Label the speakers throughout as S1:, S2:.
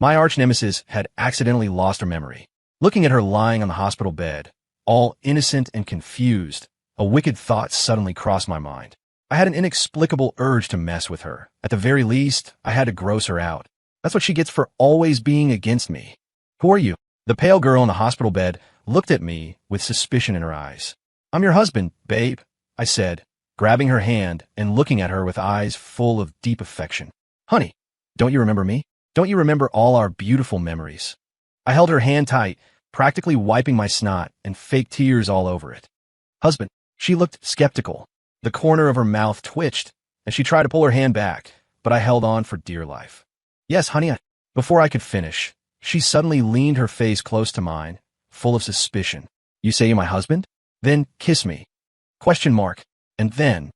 S1: My arch nemesis had accidentally lost her memory. Looking at her lying on the hospital bed, all innocent and confused, a wicked thought suddenly crossed my mind. I had an inexplicable urge to mess with her. At the very least, I had to gross her out. That's what she gets for always being against me. Who are you? The pale girl in the hospital bed looked at me with suspicion in her eyes. I'm your husband, babe, I said, grabbing her hand and looking at her with eyes full of deep affection. Honey, don't you remember me? Don't you remember all our beautiful memories? I held her hand tight, practically wiping my snot and fake tears all over it. Husband, she looked skeptical. The corner of her mouth twitched, and she tried to pull her hand back, but I held on for dear life. Yes, honey, Before I could finish, she suddenly leaned her face close to mine, full of suspicion. You say you're my husband? Then kiss me. Question mark. And then,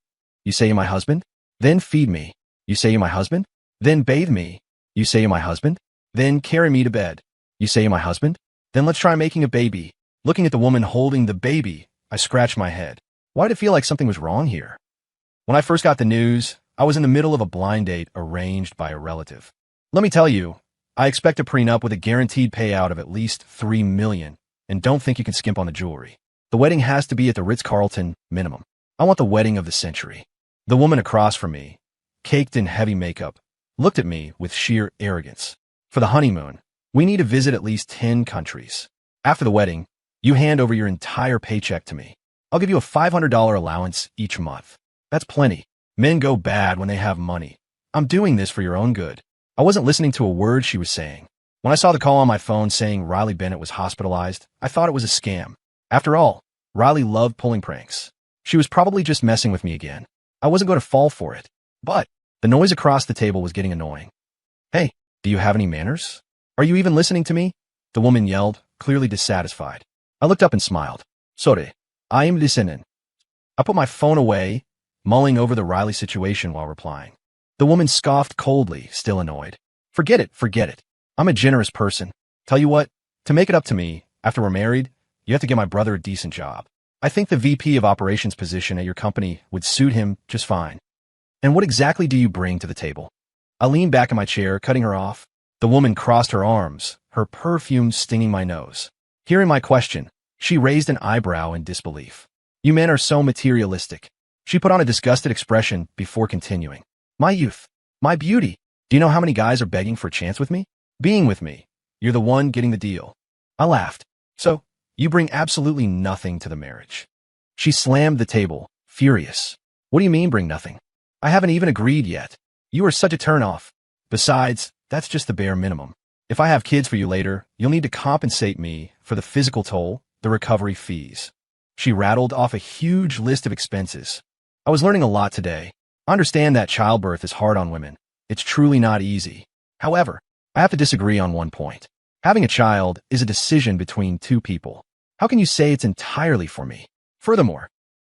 S1: you say you're my husband? Then feed me. You say you're my husband? Then bathe me. You say you're my husband? Then carry me to bed. You say you're my husband? Then let's try making a baby. Looking at the woman holding the baby, I scratched my head. Why did it feel like something was wrong here? When I first got the news, I was in the middle of a blind date arranged by a relative. Let me tell you, I expect a prenup with a guaranteed payout of at least $3 million, and don't think you can skimp on the jewelry. The wedding has to be at the Ritz-Carlton minimum. I want the wedding of the century. The woman across from me, caked in heavy makeup, looked at me with sheer arrogance. For the honeymoon, we need to visit at least 10 countries. After the wedding, you hand over your entire paycheck to me. I'll give you a $500 allowance each month. That's plenty. Men go bad when they have money. I'm doing this for your own good. I wasn't listening to a word she was saying. When I saw the call on my phone saying Riley Bennett was hospitalized, I thought it was a scam. After all, Riley loved pulling pranks. She was probably just messing with me again. I wasn't going to fall for it. But the noise across the table was getting annoying. Hey, do you have any manners? Are you even listening to me? The woman yelled, clearly dissatisfied. I looked up and smiled. Sorry, I am listening. I put my phone away, mulling over the Riley situation while replying. The woman scoffed coldly, still annoyed. Forget it, forget it. I'm a generous person. Tell you what, to make it up to me, after we're married, you have to get my brother a decent job. I think the VP of operations position at your company would suit him just fine. And what exactly do you bring to the table? I leaned back in my chair, cutting her off. The woman crossed her arms, her perfume stinging my nose. Hearing my question, she raised an eyebrow in disbelief. You men are so materialistic. She put on a disgusted expression before continuing. My youth, my beauty. Do you know how many guys are begging for a chance with me? Being with me. You're the one getting the deal. I laughed. So, you bring absolutely nothing to the marriage. She slammed the table, furious. What do you mean bring nothing? I haven't even agreed yet. You are such a turn-off. Besides, that's just the bare minimum. If I have kids for you later, you'll need to compensate me for the physical toll, the recovery fees. She rattled off a huge list of expenses. I was learning a lot today. I understand that childbirth is hard on women. It's truly not easy. However, I have to disagree on one point. Having a child is a decision between two people. How can you say it's entirely for me? Furthermore,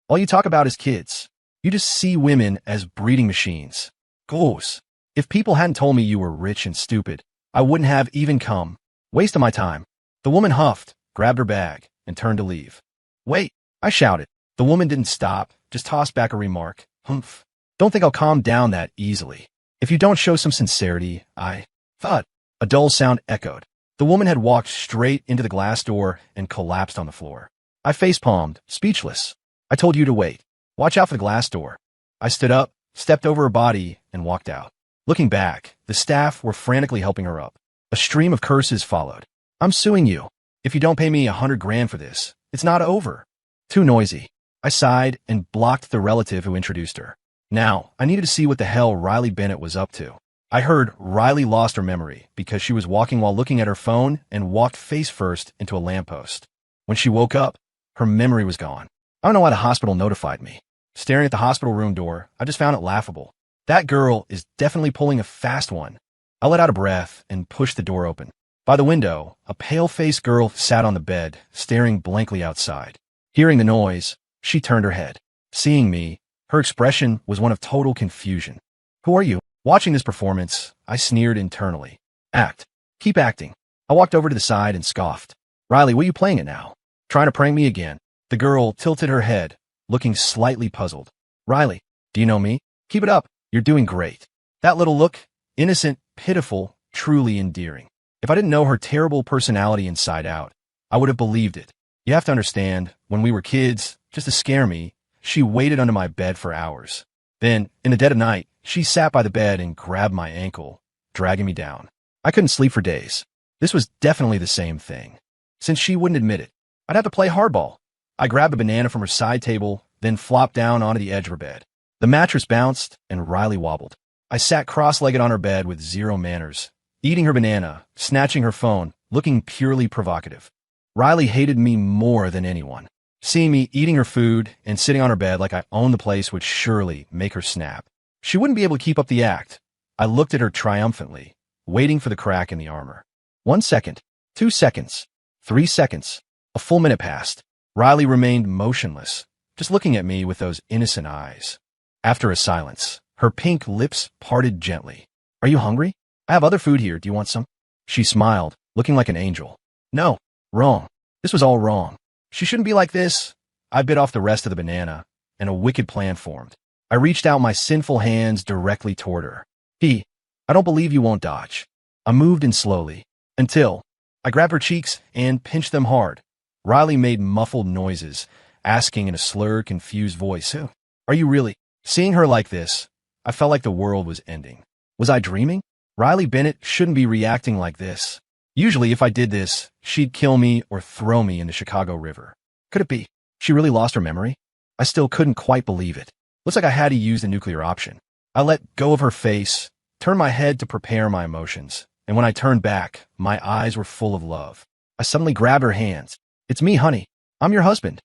S1: all you talk about is kids. You just see women as breeding machines. Goose. If people hadn't told me you were rich and stupid, I wouldn't have even come. Waste of my time. The woman huffed, grabbed her bag, and turned to leave. Wait, I shouted. The woman didn't stop, just tossed back a remark. Humph. Don't think I'll calm down that easily. If you don't show some sincerity, I thought. A dull sound echoed. The woman had walked straight into the glass door and collapsed on the floor. I facepalmed, speechless. I told you to wait. Watch out for the glass door. I stood up, stepped over her body, and walked out. Looking back, the staff were frantically helping her up. A stream of curses followed. I'm suing you. If you don't pay me $100 grand for this, it's not over. Too noisy. I sighed and blocked the relative who introduced her. Now, I needed to see what the hell Riley Bennett was up to. I heard Riley lost her memory because she was walking while looking at her phone and walked face first into a lamppost. When she woke up, her memory was gone. I don't know why the hospital notified me. Staring at the hospital room door, I just found it laughable. That girl is definitely pulling a fast one. I let out a breath and pushed the door open. By the window, a pale-faced girl sat on the bed, staring blankly outside. Hearing the noise, she turned her head. Seeing me, her expression was one of total confusion. Who are you? Watching this performance, I sneered internally. Act. Keep acting. I walked over to the side and scoffed. Riley, what are you playing at now? Trying to prank me again. The girl tilted her head, looking slightly puzzled. Riley, do you know me? Keep it up. You're doing great. That little look, innocent, pitiful, truly endearing. If I didn't know her terrible personality inside out, I would have believed it. You have to understand, when we were kids, just to scare me, she waited under my bed for hours. Then, in the dead of night, she sat by the bed and grabbed my ankle, dragging me down. I couldn't sleep for days. This was definitely the same thing. Since she wouldn't admit it, I'd have to play hardball. I grabbed a banana from her side table, then flopped down onto the edge of her bed. The mattress bounced, and Riley wobbled. I sat cross-legged on her bed with zero manners, eating her banana, snatching her phone, looking purely provocative. Riley hated me more than anyone. Seeing me eating her food and sitting on her bed like I owned the place would surely make her snap. She wouldn't be able to keep up the act. I looked at her triumphantly, waiting for the crack in the armor. 1 second, 2 seconds, 3 seconds. A full minute passed. Riley remained motionless, just looking at me with those innocent eyes. After a silence, her pink lips parted gently. Are you hungry? I have other food here. Do you want some? She smiled, looking like an angel. No, wrong. This was all wrong. She shouldn't be like this. I bit off the rest of the banana, and a wicked plan formed. I reached out my sinful hands directly toward her. I don't believe you won't dodge. I moved in slowly, until I grabbed her cheeks and pinched them hard. Riley made muffled noises, asking in a slurred, confused voice, "Who are you really?" Seeing her like this, I felt like the world was ending. Was I dreaming? Riley Bennett shouldn't be reacting like this. Usually, if I did this, she'd kill me or throw me in the Chicago River. Could it be she really lost her memory? I still couldn't quite believe it. Looks like I had to use the nuclear option. I let go of her face, turned my head to prepare my emotions, and when I turned back, my eyes were full of love. I suddenly grabbed her hands. "It's me, honey. I'm your husband."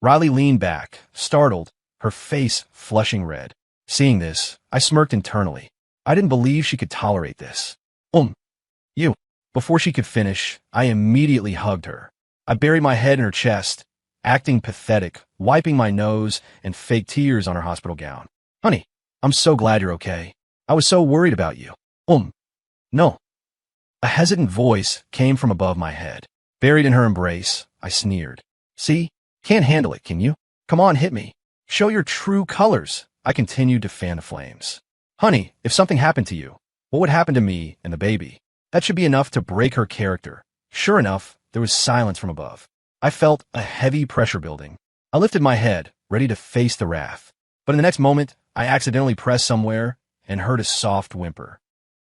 S1: Riley leaned back, startled, her face flushing red. Seeing this, I smirked internally. I didn't believe she could tolerate this. You. Before she could finish, I immediately hugged her. I buried my head in her chest, acting pathetic, wiping my nose and fake tears on her hospital gown. "Honey, I'm so glad you're okay. I was so worried about you." No. A hesitant voice came from above my head. Buried in her embrace, I sneered. "See? Can't handle it, can you? Come on, hit me. Show your true colors." I continued to fan the flames. "Honey, if something happened to you, what would happen to me and the baby? That should be enough to break her character." Sure enough, there was silence from above. I felt a heavy pressure building. I lifted my head, ready to face the wrath. But in the next moment, I accidentally pressed somewhere and heard a soft whimper.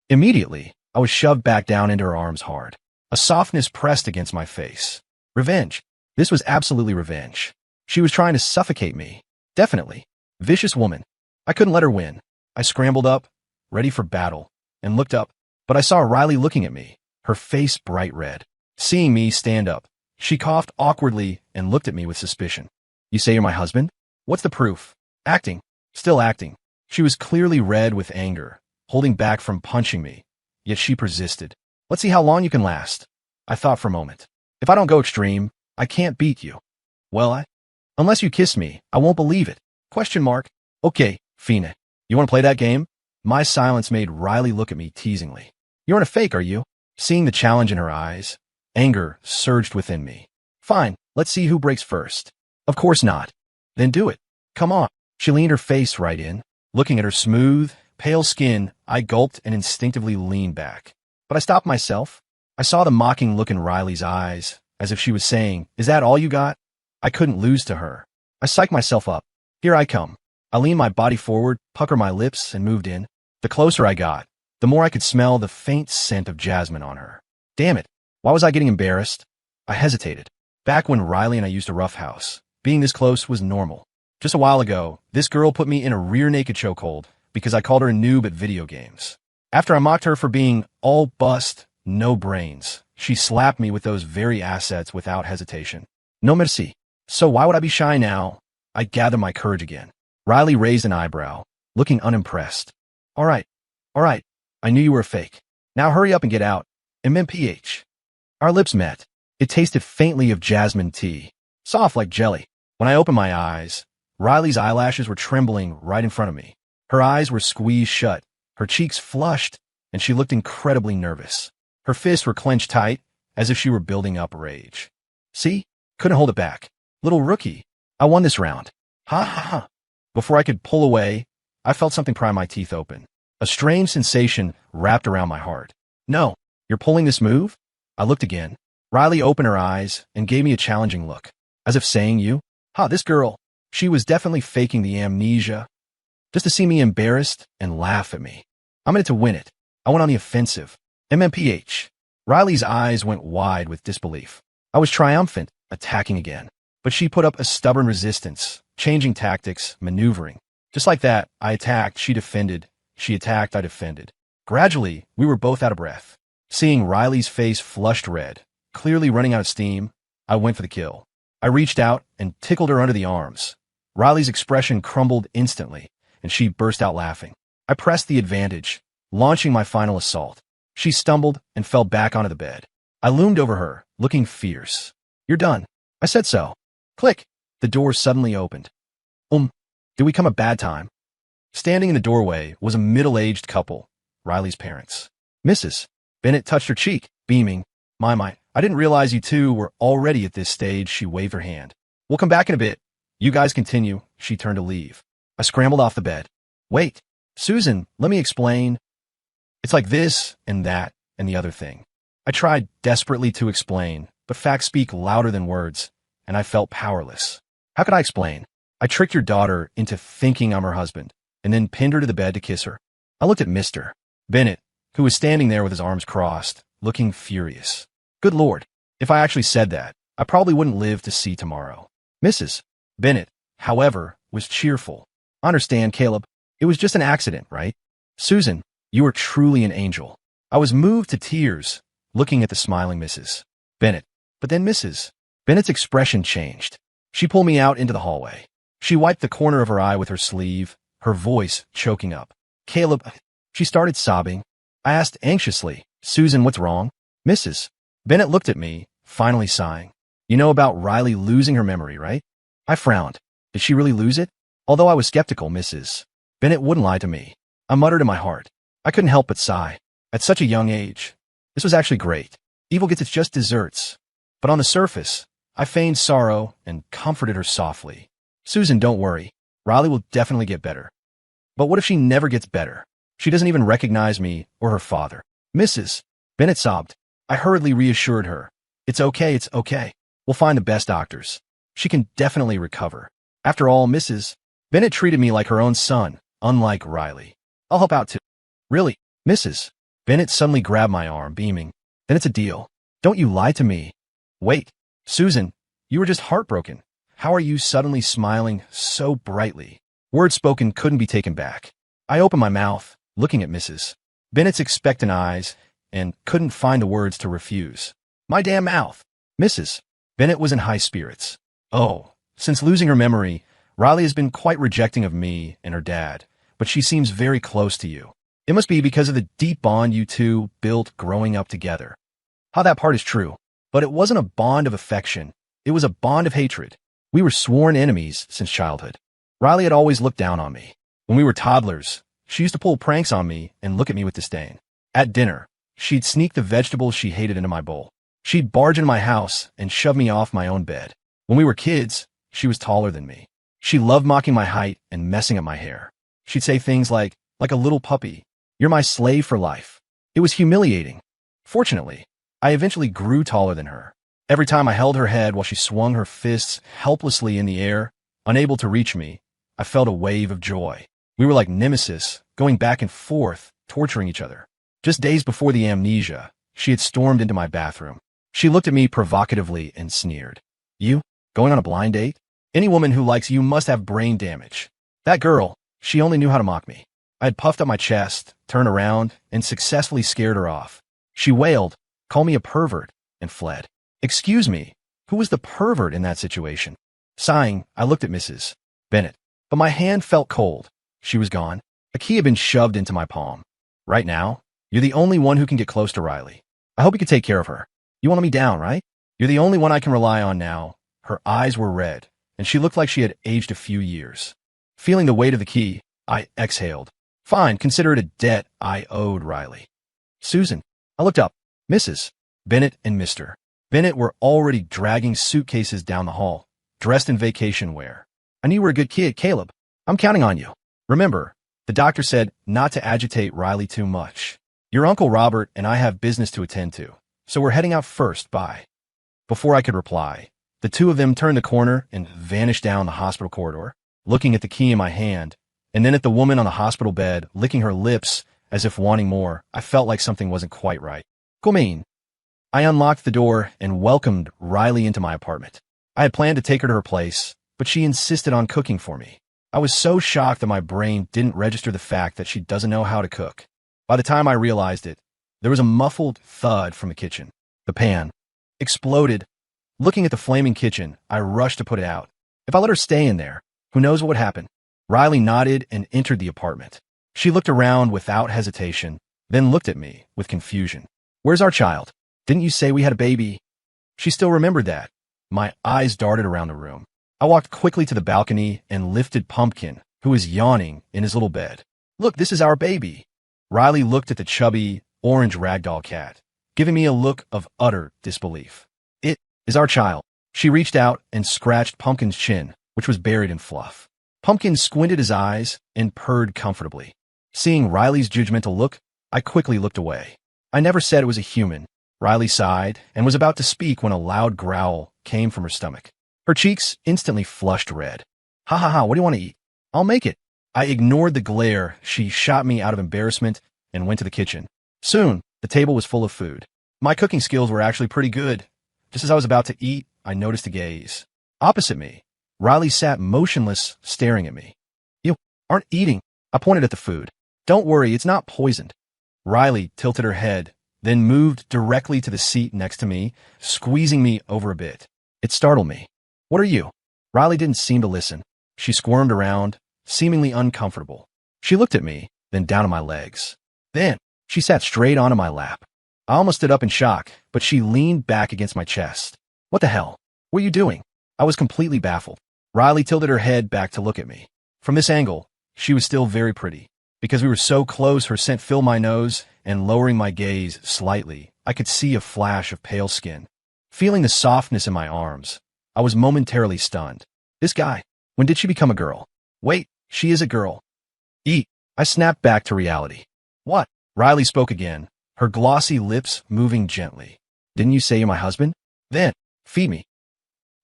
S1: Immediately, I was shoved back down into her arms hard. A softness pressed against my face. Revenge. This was absolutely revenge. She was trying to suffocate me. Definitely. Vicious woman. I couldn't let her win. I scrambled up, ready for battle, and looked up, but I saw Riley looking at me, her face bright red. Seeing me stand up, she coughed awkwardly and looked at me with suspicion. "You say you're my husband? What's the proof?" Acting. Still acting. She was clearly red with anger, holding back from punching me, yet she persisted. "Let's see how long you can last." I thought for a moment. "If I don't go extreme, I can't beat you." "Well, unless you kiss me, I won't believe it." Question mark. "Okay, Fina. You want to play that game?" My silence made Riley look at me teasingly. "You aren't a fake, are you?" Seeing the challenge in her eyes, anger surged within me. "Fine, let's see who breaks first." "Of course not." "Then do it. Come on." She leaned her face right in. Looking at her smooth, pale skin, I gulped and instinctively leaned back. But I stopped myself. I saw the mocking look in Riley's eyes, as if she was saying, "Is that all you got?" I couldn't lose to her. I psyched myself up. Here I come. I leaned my body forward, puckered my lips, and moved in. The closer I got, the more I could smell the faint scent of jasmine on her. Damn it. Why was I getting embarrassed? I hesitated. Back when Riley and I used to roughhouse, being this close was normal. Just a while ago, this girl put me in a rear-naked chokehold because I called her a noob at video games. After I mocked her for being all bust, no brains, she slapped me with those very assets without hesitation. No merci. So why would I be shy now? I gathered my courage again. Riley raised an eyebrow, looking unimpressed. All right. I knew you were a fake. Now hurry up and get out. MMPH. Our lips met. It tasted faintly of jasmine tea, soft like jelly. When I opened my eyes, Riley's eyelashes were trembling right in front of me. Her eyes were squeezed shut, her cheeks flushed, and she looked incredibly nervous. Her fists were clenched tight, as if she were building up rage. See? Couldn't hold it back. Little rookie. I won this round. Ha ha ha. Before I could pull away, I felt something pry my teeth open. A strange sensation wrapped around my heart. No, You're pulling this move? I looked again. Riley opened her eyes and gave me a challenging look, as if saying, you? Ha, this girl. She was definitely faking the amnesia, just to see me embarrassed and laugh at me. I'm in it to win it. I went on the offensive. MMPH. Riley's eyes went wide with disbelief. I was triumphant, attacking again. But she put up a stubborn resistance, changing tactics, maneuvering. Just like that, I attacked, she defended. She attacked, I defended. Gradually, we were both out of breath. Seeing Riley's face flushed red, clearly running out of steam, I went for the kill. I reached out and tickled her under the arms. Riley's expression crumbled instantly, and she burst out laughing. I pressed the advantage, launching my final assault. She stumbled and fell back onto the bed. I loomed over her, looking fierce. You're done. I said so. Click. The door suddenly opened. Did we come a bad time? Standing in the doorway was a middle-aged couple, Riley's parents. Mrs. Bennett touched her cheek, beaming. My, I didn't realize you two were already at this stage. She waved her hand. We'll come back in a bit. You guys continue. She turned to leave. I scrambled off the bed. Wait, Susan, let me explain. It's like this and that and the other thing. I tried desperately to explain, but facts speak louder than words, and I felt powerless. How could I explain? I tricked your daughter into thinking I'm her husband, and then pinned her to the bed to kiss her. I looked at Mr. Bennett, who was standing there with his arms crossed, looking furious. Good Lord, if I actually said that, I probably wouldn't live to see tomorrow. Mrs. Bennett, however, was cheerful. Understand, Caleb. It was just an accident, right? Susan, you are truly an angel. I was moved to tears, looking at the smiling Mrs. Bennett. But then Mrs. Bennett's expression changed. She pulled me out into the hallway. She wiped the corner of her eye with her sleeve, her voice choking up. Caleb, she started sobbing. I asked anxiously, Susan, what's wrong? Mrs. Bennett looked at me, finally sighing. You know about Riley losing her memory, right? I frowned. Did she really lose it? Although I was skeptical, Mrs. Bennett wouldn't lie to me. I muttered in my heart. I couldn't help but sigh. At such a young age, this was actually great. Evil gets its just desserts. But on the surface, I feigned sorrow and comforted her softly. Susan, don't worry. Riley will definitely get better. But what if she never gets better? She doesn't even recognize me or her father. Mrs. Bennett sobbed. I hurriedly reassured her. It's okay, it's okay. We'll find the best doctors. She can definitely recover. After all, Mrs. Bennett treated me like her own son, unlike Riley. I'll help out too. Really? Mrs. Bennett suddenly grabbed my arm, beaming. Then it's a deal. Don't you lie to me. Wait, Susan, you were just heartbroken. How are you suddenly smiling so brightly? Words spoken couldn't be taken back. I opened my mouth, looking at Mrs. Bennett's expectant eyes, and couldn't find the words to refuse. My damn mouth. Mrs. Bennett was in high spirits. Oh, since losing her memory, Riley has been quite rejecting of me and her dad, but she seems very close to you. It must be because of the deep bond you two built growing up together. How that part is true, but it wasn't a bond of affection. It was a bond of hatred. We were sworn enemies since childhood. Riley had always looked down on me. When we were toddlers, she used to pull pranks on me and look at me with disdain. At dinner, she'd sneak the vegetables she hated into my bowl. She'd barge into my house and shove me off my own bed. When we were kids, she was taller than me. She loved mocking my height and messing up my hair. She'd say things like a little puppy, you're my slave for life. It was humiliating. Fortunately, I eventually grew taller than her. Every time I held her head while she swung her fists helplessly in the air, unable to reach me, I felt a wave of joy. We were like Nemesis, going back and forth, torturing each other. Just days before the amnesia, she had stormed into my bathroom. She looked at me provocatively and sneered. You? Going on a blind date? Any woman who likes you must have brain damage. That girl, she only knew how to mock me. I had puffed up my chest, turned around, and successfully scared her off. She wailed, called me a pervert, and fled. Excuse me, who was the pervert in that situation? Sighing, I looked at Mrs. Bennett, but my hand felt cold. She was gone. A key had been shoved into my palm. Right now, you're the only one who can get close to Riley. I hope you can take care of her. You want me down, right? You're the only one I can rely on now. Her eyes were red, and she looked like she had aged a few years. Feeling the weight of the key, I exhaled. Fine, consider it a debt I owed Riley. Susan, I looked up. Mrs. Bennett and Mr. Bennett were already dragging suitcases down the hall, dressed in vacation wear. I knew you were a good kid, Caleb. I'm counting on you. Remember, the doctor said not to agitate Riley too much. Your Uncle Robert and I have business to attend to, so we're heading out first, bye. Before I could reply, the two of them turned the corner and vanished down the hospital corridor, looking at the key in my hand, and then at the woman on the hospital bed, licking her lips as if wanting more. I felt like something wasn't quite right. Come in. I unlocked the door and welcomed Riley into my apartment. I had planned to take her to her place, but she insisted on cooking for me. I was so shocked that my brain didn't register the fact that she doesn't know how to cook. By the time I realized it, there was a muffled thud from the kitchen. The pan exploded. Looking at the flaming kitchen, I rushed to put it out. If I let her stay in there, who knows what would happen? Riley nodded and entered the apartment. She looked around without hesitation, then looked at me with confusion. Where's our child? Didn't you say we had a baby? She still remembered that. My eyes darted around the room. I walked quickly to the balcony and lifted Pumpkin, who was yawning in his little bed. Look, this is our baby. Riley looked at the chubby, orange ragdoll cat, giving me a look of utter disbelief. It is our child. She reached out and scratched Pumpkin's chin, which was buried in fluff. Pumpkin squinted his eyes and purred comfortably. Seeing Riley's judgmental look, I quickly looked away. I never said it was a human. Riley sighed and was about to speak when a loud growl came from her stomach. Her cheeks instantly flushed red. Ha ha ha, what do you want to eat? I'll make it. I ignored the glare she shot me out of embarrassment and went to the kitchen. Soon, the table was full of food. My cooking skills were actually pretty good. Just as I was about to eat, I noticed a gaze. Opposite me, Riley sat motionless, staring at me. You aren't eating. I pointed at the food. Don't worry, it's not poisoned. Riley tilted her head, then moved directly to the seat next to me, squeezing me over a bit. It startled me. What are you? Riley didn't seem to listen. She squirmed around, seemingly uncomfortable. She looked at me, then down at my legs. Then, she sat straight onto my lap. I almost stood up in shock, but she leaned back against my chest. What the hell? What are you doing? I was completely baffled. Riley tilted her head back to look at me. From this angle, she was still very pretty. Because we were so close, her scent filled my nose, and lowering my gaze slightly, I could see a flash of pale skin. Feeling the softness in my arms, I was momentarily stunned. This guy, when did she become a girl? Wait, she is a girl. Eat. I snapped back to reality. What? Riley spoke again, her glossy lips moving gently. Didn't you say you're my husband? Then, feed me.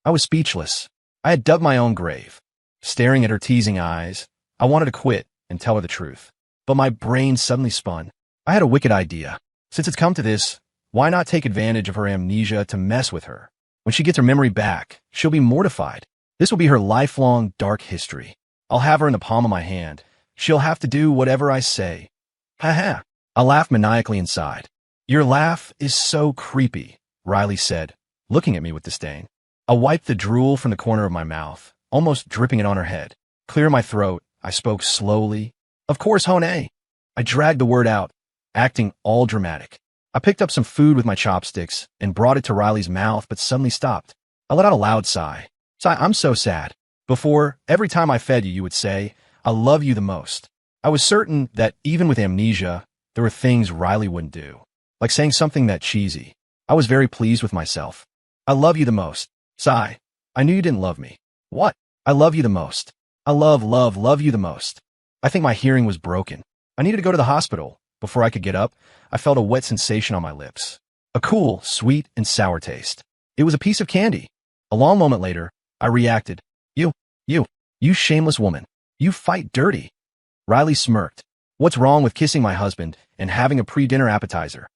S1: I was speechless. I had dug my own grave. Staring at her teasing eyes, I wanted to quit and tell her the truth. But my brain suddenly spun. I had a wicked idea. Since it's come to this, why not take advantage of her amnesia to mess with her? When she gets her memory back, she'll be mortified. This will be her lifelong dark history. I'll have her in the palm of my hand. She'll have to do whatever I say. Ha ha. I laughed maniacally inside. Your laugh is so creepy, Riley said, looking at me with disdain. I wiped the drool from the corner of my mouth, almost dripping it on her head. Clear my throat, I spoke slowly. Of course, Hone. I dragged the word out, acting all dramatic. I picked up some food with my chopsticks and brought it to Riley's mouth, but suddenly stopped. I let out a loud sigh. I'm so sad. Before, every time I fed you, you would say, I love you the most. I was certain that even with amnesia, there were things Riley wouldn't do, like saying something that cheesy. I was very pleased with myself. I love you the most. Sigh. I knew you didn't love me. What? I love you the most. I love you the most. I think my hearing was broken. I needed to go to the hospital. Before I could get up, I felt a wet sensation on my lips. A cool, sweet, and sour taste. It was a piece of candy. A long moment later, I reacted. You shameless woman. You fight dirty. Riley smirked. What's wrong with kissing my husband and having a pre-dinner appetizer?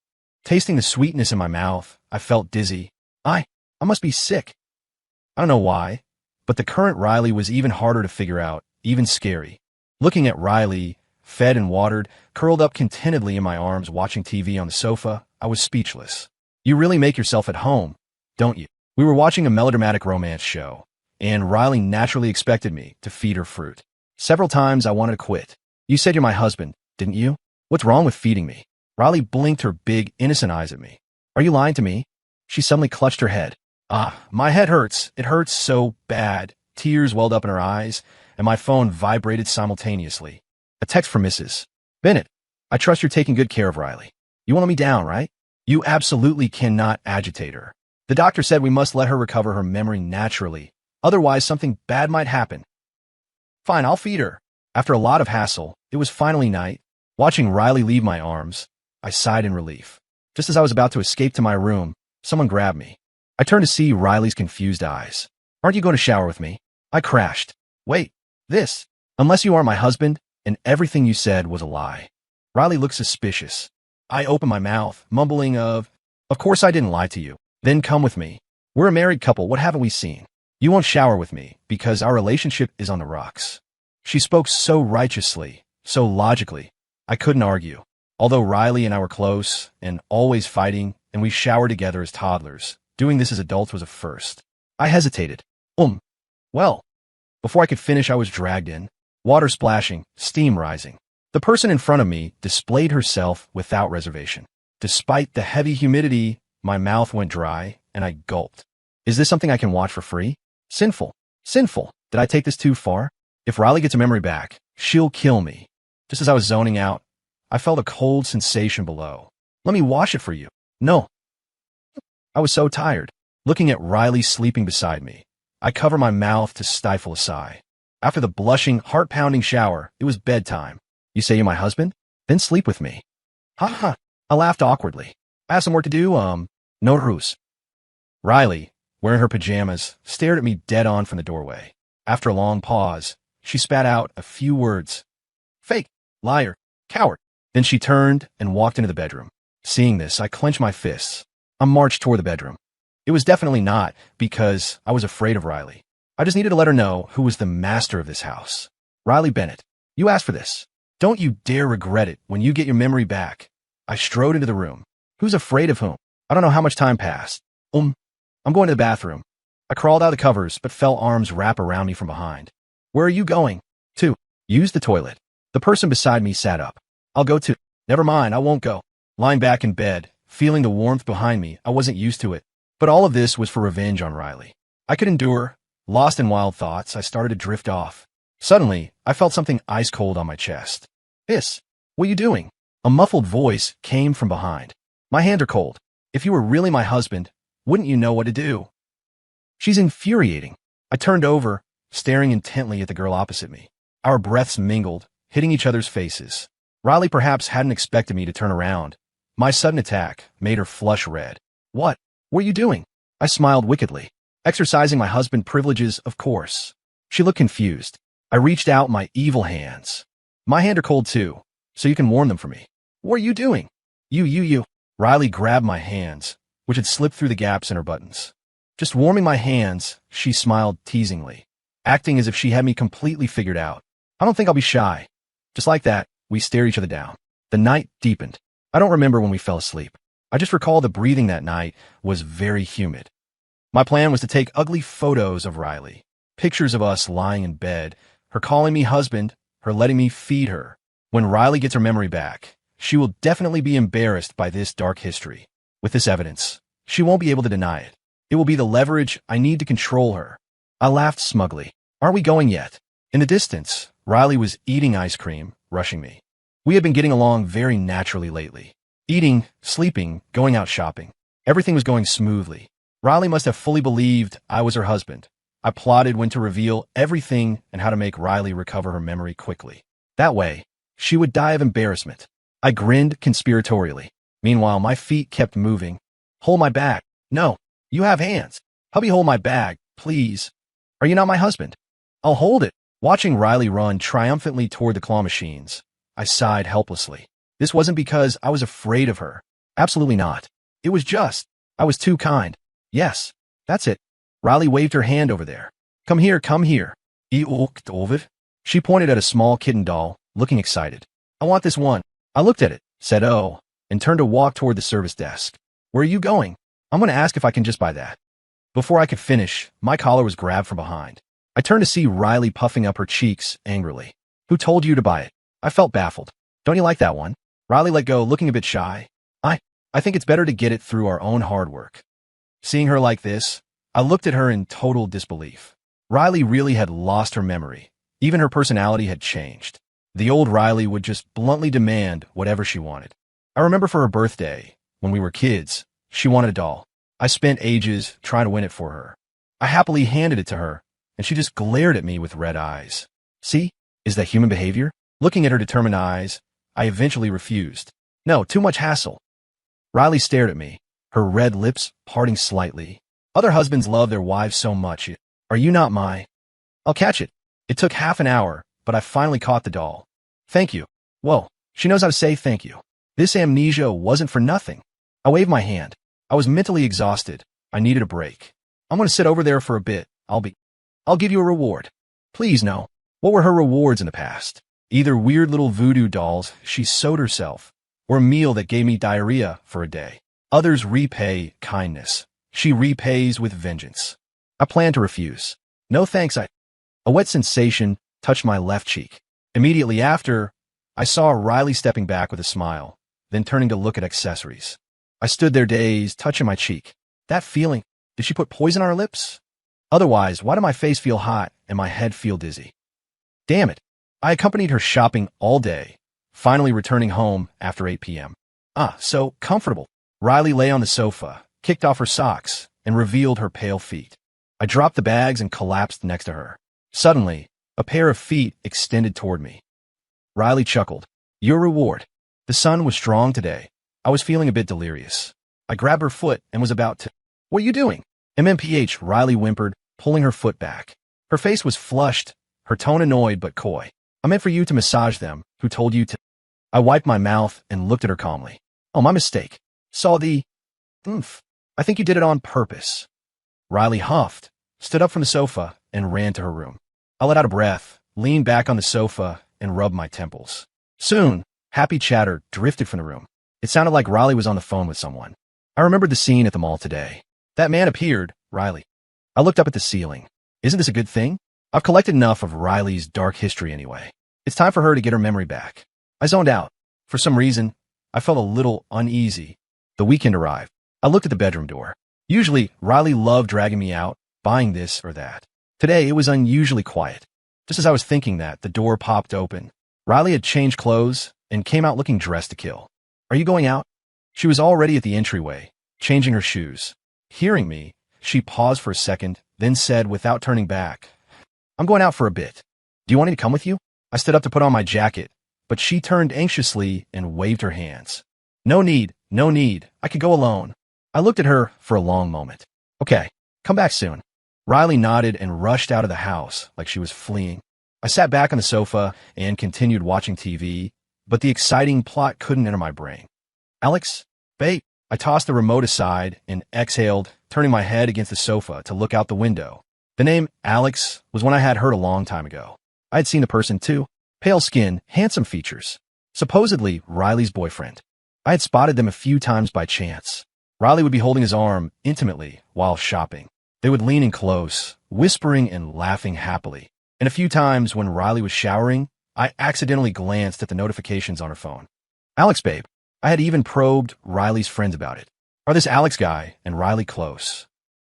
S1: Tasting the sweetness in my mouth, I felt dizzy. I must be sick. I don't know why, but the current Riley was even harder to figure out, even scary. Looking at Riley, fed and watered, curled up contentedly in my arms watching TV on the sofa, I was speechless. You really make yourself at home, don't you? We were watching a melodramatic romance show, and Riley naturally expected me to feed her fruit. Several times I wanted to quit. You said you're my husband, didn't you? What's wrong with feeding me? Riley blinked her big, innocent eyes at me. Are you lying to me? She suddenly clutched her head. My head hurts. It hurts so bad. Tears welled up in her eyes, and my phone vibrated simultaneously. A text from Mrs. Bennett. I trust you're taking good care of Riley. You won't let me down, right? You absolutely cannot agitate her. The doctor said we must let her recover her memory naturally. Otherwise, something bad might happen. Fine, I'll feed her. After a lot of hassle, it was finally night. Watching Riley leave my arms, I I sighed in relief. Just as I was about to escape to my room, someone grabbed me. I turned to see Riley's confused eyes. Aren't you going to shower with me? I crashed. Wait, this. Unless you are my husband, and everything you said was a lie. Riley looked suspicious. I opened my mouth, mumbling of course I didn't lie to you. Then come with me. We're a married couple, what haven't we seen? You won't shower with me, because our relationship is on the rocks. She spoke so righteously, so logically. I couldn't argue. Although Riley and I were close, and always fighting, and we showered together as toddlers, doing this as adults was a first. I hesitated. Well. Before I could finish, I was dragged in. Water splashing, steam rising. The person in front of me displayed herself without reservation. Despite the heavy humidity, my mouth went dry, and I gulped. Is this something I can watch for free? Sinful. Sinful. Did I take this too far? If Riley gets a memory back, she'll kill me. Just as I was zoning out, I felt a cold sensation below. Let me wash it for you. No. I was so tired. Looking at Riley sleeping beside me, I covered my mouth to stifle a sigh. After the blushing, heart-pounding shower, it was bedtime. You say you're my husband? Then sleep with me. Ha ha. I laughed awkwardly. I have some work to do, no ruse. Riley, wearing her pajamas, stared at me dead on from the doorway. After a long pause, she spat out a few words. Fake, liar, coward. Then she turned and walked into the bedroom. Seeing this, I clenched my fists. I marched toward the bedroom. It was definitely not because I was afraid of Riley. I just needed to let her know who was the master of this house. Riley Bennett, you asked for this. Don't you dare regret it when you get your memory back. I strode into the room. Who's afraid of whom? I don't know how much time passed. I'm going to the bathroom. I crawled out of the covers, but felt arms wrap around me from behind. Where are you going? To. Use the toilet. The person beside me sat up. I'll go too. Never mind, I won't go. Lying back in bed, feeling the warmth behind me, I wasn't used to it. But all of this was for revenge on Riley. I could endure. Lost in wild thoughts, I started to drift off. Suddenly, I felt something ice cold on my chest. What are you doing? A muffled voice came from behind. My hands are cold. If you were really my husband, wouldn't you know what to do? She's infuriating. I turned over, staring intently at the girl opposite me. Our breaths mingled, hitting each other's faces. Riley perhaps hadn't expected me to turn around. My sudden attack made her flush red. What are you doing? I smiled wickedly. Exercising my husband privileges, of course. She looked confused. I reached out my evil hands. My hands are cold too, so you can warm them for me. What are you doing? You. Riley grabbed my hands, which had slipped through the gaps in her buttons. Just warming my hands, she smiled teasingly, acting as if she had me completely figured out. I don't think I'll be shy. Just like that, we stared each other down. The night deepened. I don't remember when we fell asleep. I just recall the breathing that night was very humid. My plan was to take ugly photos of Riley, pictures of us lying in bed, her calling me husband, her letting me feed her. When Riley gets her memory back, she will definitely be embarrassed by this dark history. With this evidence, she won't be able to deny it. It will be the leverage I need to control her. I laughed smugly. Aren't we going yet? In the distance, Riley was eating ice cream, rushing me. We had been getting along very naturally lately. Eating, sleeping, going out shopping. Everything was going smoothly. Riley must have fully believed I was her husband. I plotted when to reveal everything and how to make Riley recover her memory quickly. That way, she would die of embarrassment. I grinned conspiratorially. Meanwhile, my feet kept moving. Hold my bag. No, you have hands. Hubby, hold my bag, please. Are you not my husband? I'll hold it. Watching Riley run triumphantly toward the claw machines, I sighed helplessly. This wasn't because I was afraid of her. Absolutely not. It was just, I was too kind. Yes, that's it. Riley waved her hand over there. Come here, come here. She pointed at a small kitten doll, looking excited. I want this one. I looked at it, said oh, and turned to walk toward the service desk. Where are you going? I'm going to ask if I can just buy that. Before I could finish, my collar was grabbed from behind. I turned to see Riley puffing up her cheeks angrily. Who told you to buy it? I felt baffled. Don't you like that one? Riley let go, looking a bit shy. I think it's better to get it through our own hard work. Seeing her like this, I looked at her in total disbelief. Riley really had lost her memory. Even her personality had changed. The old Riley would just bluntly demand whatever she wanted. I remember for her birthday, when we were kids, she wanted a doll. I spent ages trying to win it for her. I happily handed it to her, and she just glared at me with red eyes. See? Is that human behavior? Looking at her determined eyes, I eventually refused. No, too much hassle. Riley stared at me, her red lips parting slightly. Other husbands love their wives so much. Are you not my? I'll catch it. It took half an hour, but I finally caught the doll. Thank you. Whoa, she knows how to say thank you. This amnesia wasn't for nothing. I waved my hand. I was mentally exhausted. I needed a break. I'm going to sit over there for a bit. I'll give you a reward. Please, no. What were her rewards in the past? Either weird little voodoo dolls she sewed herself, or a meal that gave me diarrhea for a day. Others repay kindness. She repays with vengeance. I plan to refuse. No thanks. A wet sensation touched my left cheek. Immediately after, I saw Riley stepping back with a smile, then turning to look at accessories. I stood there dazed, touching my cheek. That feeling, did she put poison on her lips? Otherwise, why did my face feel hot and my head feel dizzy? Damn it. I accompanied her shopping all day, finally returning home after 8 p.m. So comfortable. Riley lay on the sofa, kicked off her socks, and revealed her pale feet. I dropped the bags and collapsed next to her. Suddenly, a pair of feet extended toward me. Riley chuckled. Your reward. The sun was strong today. I was feeling a bit delirious. I grabbed her foot and was about to... What are you doing? MMPH, Riley whimpered, pulling her foot back. Her face was flushed, her tone annoyed but coy. I meant for you to massage them. Who told you to? I wiped my mouth and looked at her calmly. Oh, my mistake. Saw the... Oomph. I think you did it on purpose. Riley huffed, stood up from the sofa, and ran to her room. I let out a breath, leaned back on the sofa, and rubbed my temples. Soon, happy chatter drifted from the room. It sounded like Riley was on the phone with someone. I remembered the scene at the mall today. That man appeared, Riley. I looked up at the ceiling. Isn't this a good thing? I've collected enough of Riley's dark history anyway. It's time for her to get her memory back. I zoned out. For some reason, I felt a little uneasy. The weekend arrived. I looked at the bedroom door. Usually, Riley loved dragging me out, buying this or that. Today, it was unusually quiet. Just as I was thinking that, the door popped open. Riley had changed clothes and came out looking dressed to kill. Are you going out? She was already at the entryway, changing her shoes. Hearing me, she paused for a second, then said without turning back, I'm going out for a bit. Do you want me to come with you? I stood up to put on my jacket, but she turned anxiously and waved her hands. No need, no need. I could go alone. I looked at her for a long moment. Okay, come back soon. Riley nodded and rushed out of the house like she was fleeing. I sat back on the sofa and continued watching TV, but the exciting plot couldn't enter my brain. Alex? Babe? I tossed the remote aside and exhaled, turning my head against the sofa to look out the window. The name Alex was one I had heard a long time ago. I had seen the person too. Pale skin, handsome features. Supposedly Riley's boyfriend. I had spotted them a few times by chance. Riley would be holding his arm intimately while shopping. They would lean in close, whispering and laughing happily. And a few times when Riley was showering, I accidentally glanced at the notifications on her phone. Alex, babe. I had even probed Riley's friends about it. Are this Alex guy and Riley close?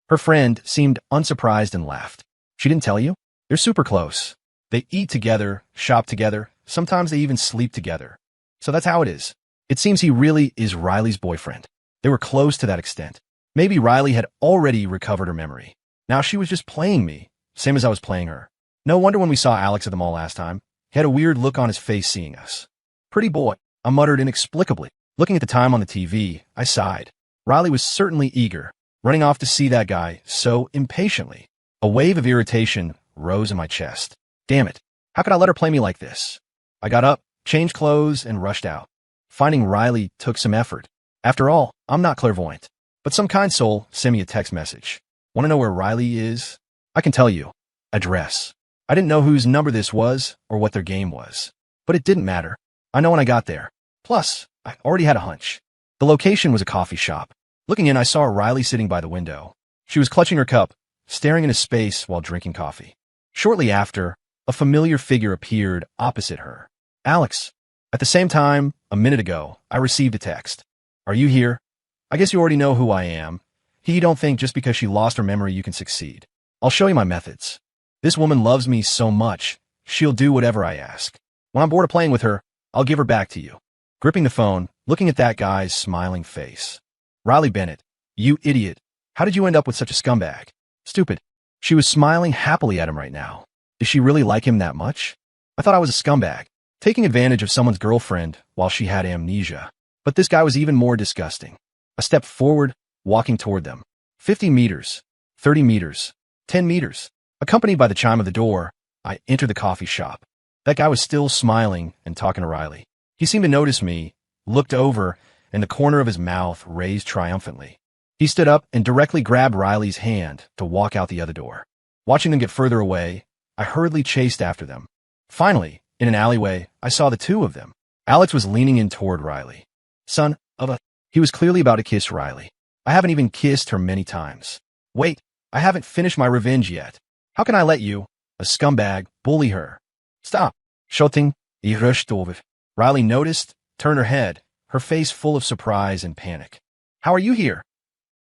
S1: Her friend seemed unsurprised and laughed. She didn't tell you? They're super close. They eat together, shop together, sometimes they even sleep together. So that's how it is. It seems he really is Riley's boyfriend. They were close to that extent. Maybe Riley had already recovered her memory. Now she was just playing me, same as I was playing her. No wonder when we saw Alex at the mall last time, he had a weird look on his face seeing us. Pretty boy, I muttered inexplicably. Looking at the time on the TV, I sighed. Riley was certainly eager, running off to see that guy so impatiently. A wave of irritation rose in my chest. Damn it, how could I let her play me like this? I got up, changed clothes, and rushed out. Finding Riley took some effort. After all, I'm not clairvoyant. But some kind soul sent me a text message. Want to know where Riley is? I can tell you. Address. I didn't know whose number this was or what their game was. But it didn't matter. I know when I got there. Plus, I already had a hunch. The location was a coffee shop. Looking in, I saw Riley sitting by the window. She was clutching her cup, staring into space while drinking coffee. Shortly after, a familiar figure appeared opposite her. Alex. At the same time, a minute ago, I received a text. Are you here? I guess you already know who I am. You don't think just because she lost her memory you can succeed. I'll show you my methods. This woman loves me so much, she'll do whatever I ask. When I'm bored of playing with her, I'll give her back to you. Gripping the phone, looking at that guy's smiling face. Riley Bennett, you idiot. How did you end up with such a scumbag? Stupid. She was smiling happily at him right now. Does she really like him that much? I thought I was a scumbag, taking advantage of someone's girlfriend while she had amnesia. But this guy was even more disgusting. I stepped forward, walking toward them. 50 meters, 30 meters, 10 meters. Accompanied by the chime of the door, I entered the coffee shop. That guy was still smiling and talking to Riley. He seemed to notice me, looked over, and the corner of his mouth raised triumphantly. He stood up and directly grabbed Riley's hand to walk out the other door. Watching them get further away, I hurriedly chased after them. Finally, in an alleyway, I saw the two of them. Alex was leaning in toward Riley. Son of a... He was clearly about to kiss Riley. I haven't even kissed her many times. Wait, I haven't finished my revenge yet. How can I let you, a scumbag, bully her? Stop. Shouting, I rushed over. Riley noticed, turned her head, her face full of surprise and panic. How are you here?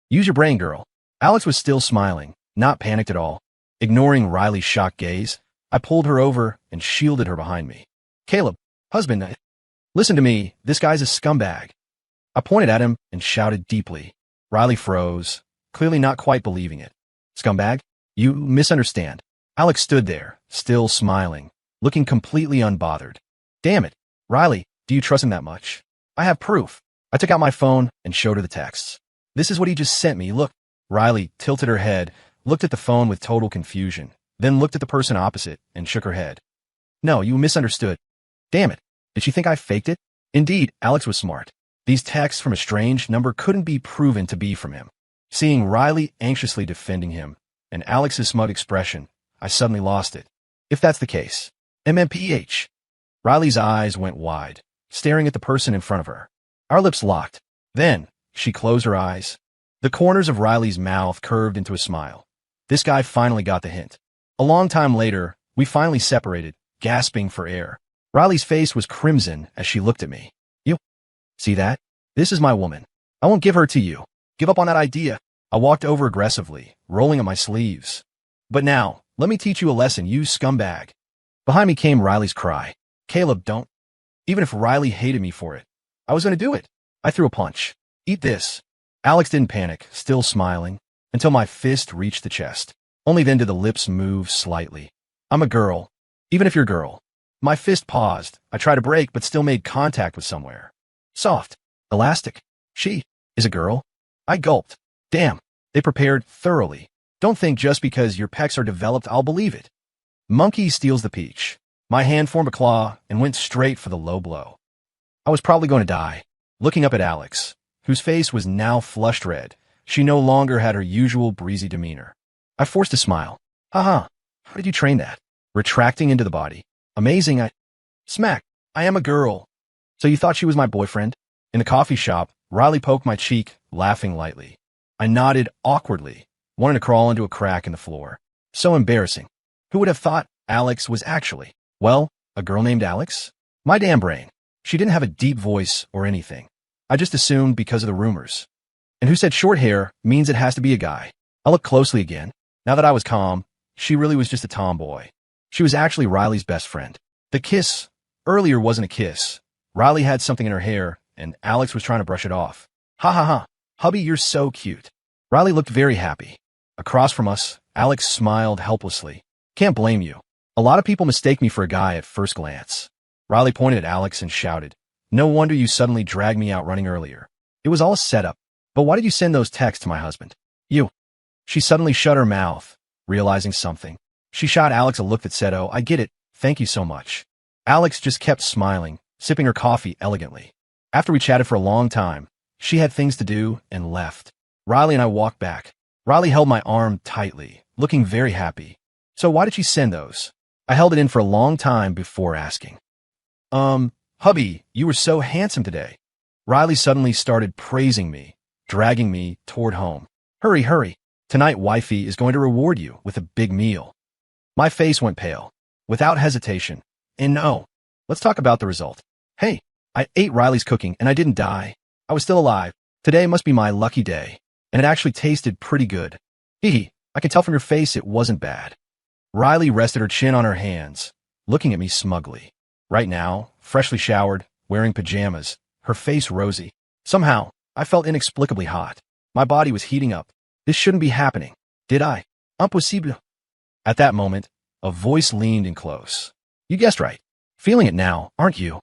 S1: Use your brain, girl. Alex was still smiling, not panicked at all. Ignoring Riley's shocked gaze, I pulled her over and shielded her behind me. Caleb, husband, listen to me. This guy's a scumbag. I pointed at him and shouted deeply. Riley froze, clearly not quite believing it. Scumbag? You misunderstand. Alex stood there, still smiling, looking completely unbothered. Damn it. Riley, do you trust him that much? I have proof. I took out my phone and showed her the texts. This is what he just sent me. Look. Riley tilted her head, looked at the phone with total confusion, then looked at the person opposite and shook her head. No, you misunderstood. Damn it. Did she think I faked it? Indeed, Alex was smart. These texts from a strange number couldn't be proven to be from him. Seeing Riley anxiously defending him and Alex's smug expression, I suddenly lost it. If that's the case. MMPH. Riley's eyes went wide, staring at the person in front of her. Our lips locked. Then, she closed her eyes. The corners of Riley's mouth curved into a smile. This guy finally got the hint. A long time later, we finally separated, gasping for air. Riley's face was crimson as she looked at me. You see that? This is my woman. I won't give her to you. Give up on that idea. I walked over aggressively, rolling up my sleeves. But now, let me teach you a lesson, you scumbag. Behind me came Riley's cry. Caleb, don't. Even if Riley hated me for it, I was going to do it. I threw a punch. Eat this. Alex didn't panic, still smiling, until my fist reached the chest. Only then did the lips move slightly. I'm a girl. Even if you're a girl. My fist paused. I tried to break, but still made contact with somewhere. Soft. Elastic. She is a girl. I gulped. Damn. They prepared thoroughly. Don't think just because your pecs are developed I'll believe it. Monkey steals the peach. My hand formed a claw and went straight for the low blow. I was probably going to die. Looking up at Alex, whose face was now flushed red, she no longer had her usual breezy demeanor. I forced a smile. Haha, how did you train that? Retracting into the body. Amazing, Smack. I am a girl. So you thought she was my boyfriend? In the coffee shop, Riley poked my cheek, laughing lightly. I nodded awkwardly, wanting to crawl into a crack in the floor. So embarrassing. Who would have thought Alex was actually, well, a girl named Alex? My damn brain. She didn't have a deep voice or anything. I just assumed because of the rumors. And who said short hair means it has to be a guy? I looked closely again. Now that I was calm, she really was just a tomboy. She was actually Riley's best friend. The kiss earlier wasn't a kiss. Riley had something in her hair, and Alex was trying to brush it off. Ha ha ha. Hubby, you're so cute. Riley looked very happy. Across from us, Alex smiled helplessly. Can't blame you. A lot of people mistake me for a guy at first glance. Riley pointed at Alex and shouted, No wonder you suddenly dragged me out running earlier. It was all a setup. But why did you send those texts to my husband? You. She suddenly shut her mouth, realizing something. She shot Alex a look that said, Oh, I get it. Thank you so much. Alex just kept smiling, sipping her coffee elegantly. After we chatted for a long time, she had things to do and left. Riley and I walked back. Riley held my arm tightly, looking very happy. So why did she send those? I held it in for a long time before asking. Hubby, you were so handsome today. Riley suddenly started praising me, dragging me toward home. Hurry, hurry. Tonight, wifey is going to reward you with a big meal. My face went pale. Without hesitation. And no. Let's talk about the result. Hey, I ate Riley's cooking and I didn't die. I was still alive. Today must be my lucky day. And it actually tasted pretty good. Hee, I can tell from your face it wasn't bad. Riley rested her chin on her hands, looking at me smugly. Right now, freshly showered, wearing pajamas, her face rosy. Somehow, I felt inexplicably hot. My body was heating up. This shouldn't be happening. Did I? Impossible. At that moment, a voice leaned in close. You guessed right. Feeling it now, aren't you?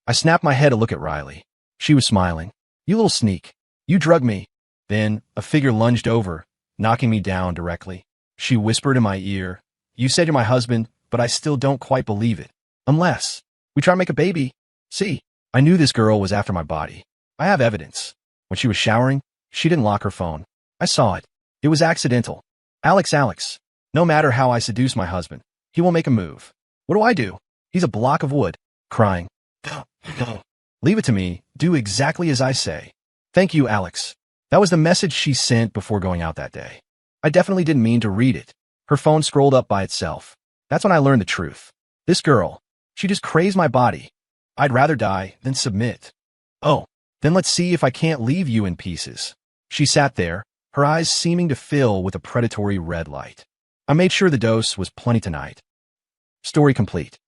S1: I snapped my head to look at Riley. She was smiling. You little sneak. You drugged me. Then a figure lunged over, knocking me down directly. She whispered in my ear, you said you're my husband, but I still don't quite believe it. Unless we try to make a baby. See, I knew this girl was after my body. I have evidence. When she was showering, she didn't lock her phone. I saw it. It was accidental. Alex. No matter how I seduce my husband, he won't make a move. What do? He's a block of wood. Crying. No. Leave it to me. Do exactly as I say. Thank you, Alex. That was the message she sent before going out that day. I definitely didn't mean to read it. Her phone scrolled up by itself. That's when I learned the truth. This girl, she just crazed my body. I'd rather die than submit. Oh, then let's see if I can't leave you in pieces. She sat there, her eyes seeming to fill with a predatory red light. I made sure the dose was plenty tonight. Story complete.